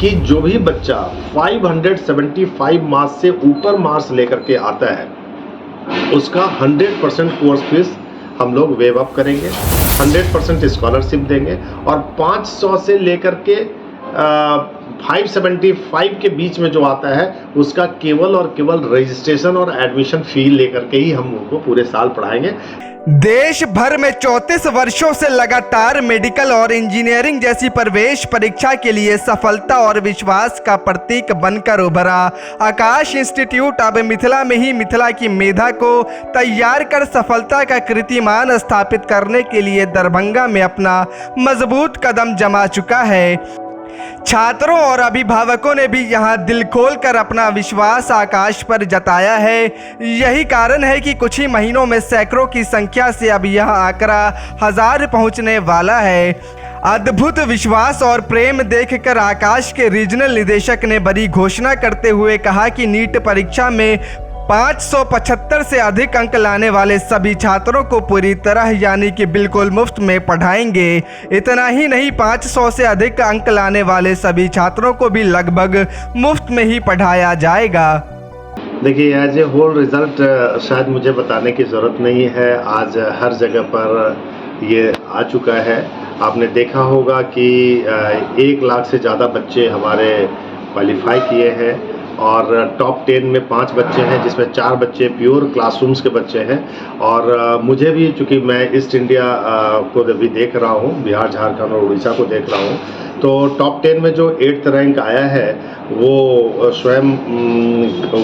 कि जो भी बच्चा 575 मार्क्स से ऊपर मार्क्स लेकर के आता है उसका 100% कोर्स फीस हम लोग वेव अप करेंगे, 100% स्कॉलरशिप देंगे और 500 से लेकर के 575 के बीच में जो आता है उसका केवल और केवल रजिस्ट्रेशन और एडमिशन फी लेकर के ही हम उनको पूरे साल पढ़ाएंगे। देश भर में 34 वर्षों से लगातार मेडिकल और इंजीनियरिंग जैसी प्रवेश परीक्षा के लिए सफलता और विश्वास का प्रतीक बनकर उभरा आकाश इंस्टीट्यूट अब मिथिला में ही मिथिला की मेधा को तैयार कर सफलता का कीर्तिमान स्थापित करने के लिए दरभंगा में अपना मजबूत कदम जमा चुका है। छात्रों और अभिभावकों ने भी यहां दिल खोलकर अपना विश्वास आकाश पर जताया है। यही कारण है कि कुछ ही महीनों में सैकड़ों की संख्या से अब यह आंकड़ा 1000 पहुंचने वाला है। अद्भुत विश्वास और प्रेम देखकर आकाश के रीजनल निदेशक ने बड़ी घोषणा करते हुए कहा कि नीट परीक्षा में 575 से अधिक अंक लाने वाले सभी छात्रों को पूरी तरह यानी कि बिल्कुल मुफ्त में पढ़ाएंगे। इतना ही नहीं, 500 से अधिक अंक लाने वाले सभी छात्रों को भी लगभग मुफ्त में ही पढ़ाया जाएगा। देखिए, एज ए होल रिज़ल्ट शायद मुझे बताने की ज़रूरत नहीं है। आज हर जगह पर ये आ चुका है। आपने देखा होगा कि 1 लाख से ज़्यादा बच्चे हमारे क्वालिफाई किए हैं और टॉप 10 में 5 बच्चे हैं जिसमें 4 बच्चे प्योर क्लासरूम्स के बच्चे हैं। और मुझे भी, चूँकि मैं ईस्ट इंडिया को भी देख रहा हूँ, बिहार, झारखंड और उड़ीसा को देख रहा हूँ, तो टॉप 10 में जो 8th रैंक आया है वो स्वयं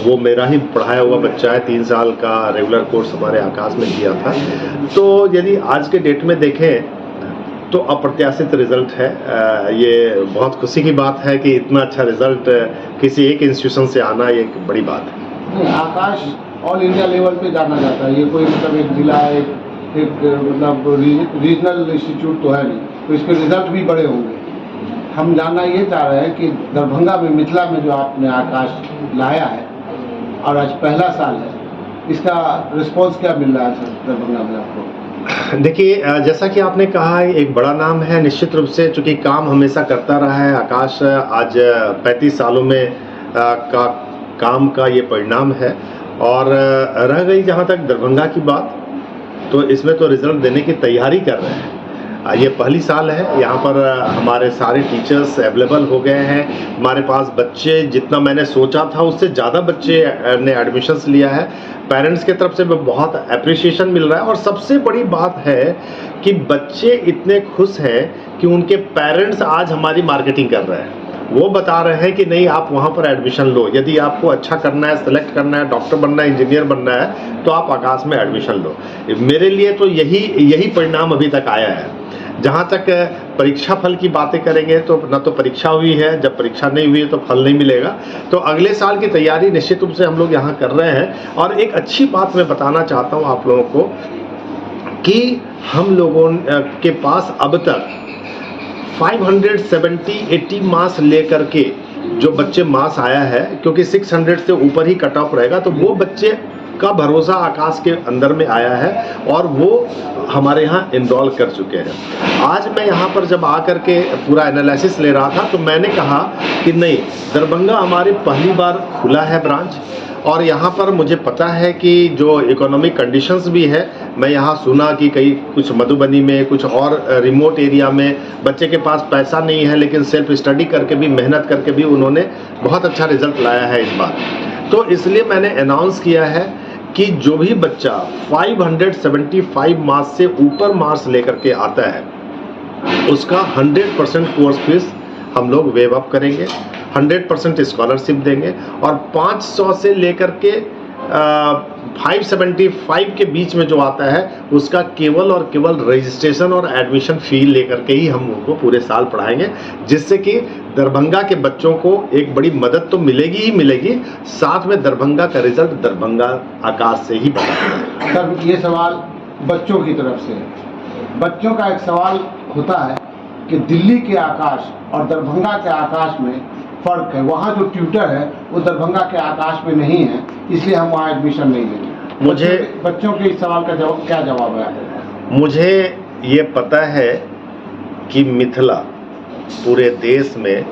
वो मेरा ही पढ़ाया हुआ बच्चा है। 3 साल का रेगुलर कोर्स हमारे आकाश में किया था। तो यदि आज के डेट में देखें तो अप्रत्याशित रिजल्ट है। ये बहुत खुशी की बात है कि इतना अच्छा रिजल्ट किसी एक इंस्टीट्यूशन से आना एक बड़ी बात है। आकाश ऑल इंडिया लेवल पे जाना जाता है। ये कोई मतलब एक जिला एक मतलब रीजनल इंस्टीट्यूट तो है नहीं, तो इसके रिजल्ट भी बड़े होंगे। हम जानना ये चाह रहे हैं कि दरभंगा में, मिथिला में जो आपने आकाश लाया है और आज पहला साल है, इसका रिस्पॉन्स क्या मिल रहा है सर दरभंगा में आपको? देखिए, जैसा कि आपने कहा, एक बड़ा नाम है निश्चित रूप से, चूँकि काम हमेशा करता रहा है। आकाश आज 35 सालों में का काम का ये परिणाम है। और रह गई जहाँ तक दरभंगा की बात, तो इसमें तो रिजल्ट देने की तैयारी कर रहे हैं। ये पहली साल है, यहाँ पर हमारे सारे टीचर्स अवेलेबल हो गए हैं। हमारे पास बच्चे, जितना मैंने सोचा था उससे ज़्यादा बच्चे ने एडमिशन्स लिया है। पेरेंट्स की तरफ से बहुत अप्रिसिएशन मिल रहा है। और सबसे बड़ी बात है कि बच्चे इतने खुश हैं कि उनके पेरेंट्स आज हमारी मार्केटिंग कर रहे हैं। वो बता रहे हैं कि नहीं, आप वहाँ पर एडमिशन लो, यदि आपको अच्छा करना है, सेलेक्ट करना है, डॉक्टर बनना है, इंजीनियर बनना है, तो आप आकाश में एडमिशन लो। मेरे लिए तो यही परिणाम अभी तक आया है। जहाँ तक परीक्षा फल की बातें करेंगे तो न तो परीक्षा हुई है, जब परीक्षा नहीं हुई है तो फल नहीं मिलेगा। तो अगले साल की तैयारी निश्चित रूप से हम लोग यहाँ कर रहे हैं। और एक अच्छी बात मैं बताना चाहता हूँ आप लोगों को कि हम लोगों के पास अब तक 570-80 मार्क्स लेकर के जो बच्चे मार्क्स आया है, क्योंकि 600 से ऊपर ही कट ऑफ रहेगा, तो वो बच्चे का भरोसा आकाश के अंदर में आया है और वो हमारे यहाँ इनरोल कर चुके हैं। आज मैं यहाँ पर जब आकर के पूरा एनालिसिस ले रहा था तो मैंने कहा कि नहीं, दरभंगा हमारी पहली बार खुला है ब्रांच। और यहाँ पर मुझे पता है कि जो इकोनॉमिक कंडीशंस भी है, मैं यहाँ सुना कि कुछ मधुबनी में, कुछ और रिमोट एरिया में बच्चे के पास पैसा नहीं है, लेकिन सेल्फ स्टडी करके भी, मेहनत करके भी उन्होंने बहुत अच्छा रिजल्ट लाया है इस बार। तो इसलिए मैंने अनाउंस किया है कि जो भी बच्चा 575 मार्क्स से ऊपर मार्क्स लेकर के आता है उसका 100% कोर्स फीस हम लोग वेव अप करेंगे, 100% स्कॉलरशिप देंगे और 500 से लेकर के 575 के बीच में जो आता है उसका केवल और केवल रजिस्ट्रेशन और एडमिशन फ़ी लेकर के ही हम उनको पूरे साल पढ़ाएंगे, जिससे कि दरभंगा के बच्चों को एक बड़ी मदद तो मिलेगी ही मिलेगी, साथ में दरभंगा का रिजल्ट दरभंगा आकाश से ही बनेगा। सर, ये सवाल बच्चों की तरफ से है। बच्चों का एक सवाल होता है कि दिल्ली के आकाश और दरभंगा के आकाश में फ़र्क है। वहाँ जो ट्यूटर है वो दरभंगा के आकाश में नहीं है, इसलिए हम वहाँ एडमिशन नहीं लेंगे। मुझे बच्चों के इस सवाल का क्या जवाब है? मुझे ये पता है कि मिथिला पूरे देश में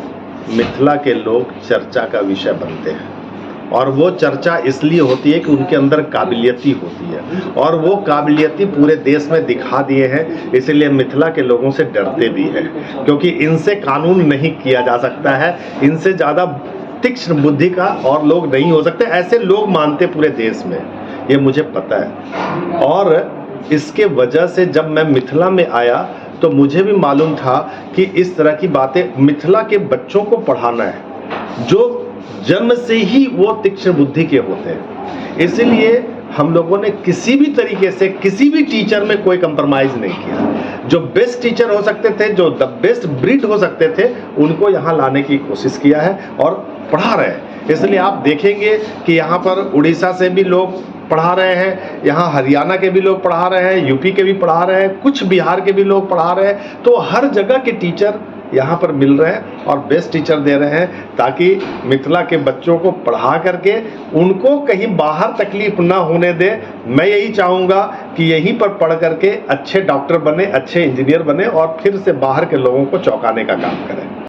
मिथिला के लोग चर्चा का विषय बनते हैं और वो चर्चा इसलिए होती है कि उनके अंदर काबिलियती होती है और वो काबिलियती पूरे देश में दिखा दिए हैं, इसलिए मिथिला के लोगों से डरते भी हैं क्योंकि इनसे कानून नहीं किया जा सकता है, इनसे ज़्यादा तीक्ष्ण बुद्धि का और लोग नहीं हो सकते, ऐसे लोग मानते पूरे देश में, ये मुझे पता है। और इसके वजह से जब मैं मिथिला में आया तो मुझे भी मालूम था कि इस तरह की बातें मिथिला के बच्चों को पढ़ाना है जो जन्म से ही वो तीक्ष्ण बुद्धि के होते हैं, इसलिए हम लोगों ने किसी भी तरीके से किसी भी टीचर में कोई कंप्रोमाइज़ नहीं किया। जो बेस्ट टीचर हो सकते थे, जो द बेस्ट ब्रीड हो सकते थे, उनको यहाँ लाने की कोशिश किया है और पढ़ा रहे हैं। इसलिए आप देखेंगे कि यहाँ पर उड़ीसा से भी लोग पढ़ा रहे हैं, यहाँ हरियाणा के भी लोग पढ़ा रहे हैं, यूपी के भी पढ़ा रहे हैं, कुछ बिहार के भी लोग पढ़ा रहे हैं, तो हर जगह के टीचर यहाँ पर मिल रहे हैं और बेस्ट टीचर दे रहे हैं ताकि मिथिला के बच्चों को पढ़ा करके उनको कहीं बाहर तकलीफ ना होने दे। मैं यही चाहूँगा कि यहीं पर पढ़ करके अच्छे डॉक्टर बने, अच्छे इंजीनियर बने और फिर से बाहर के लोगों को चौंकाने का काम करें।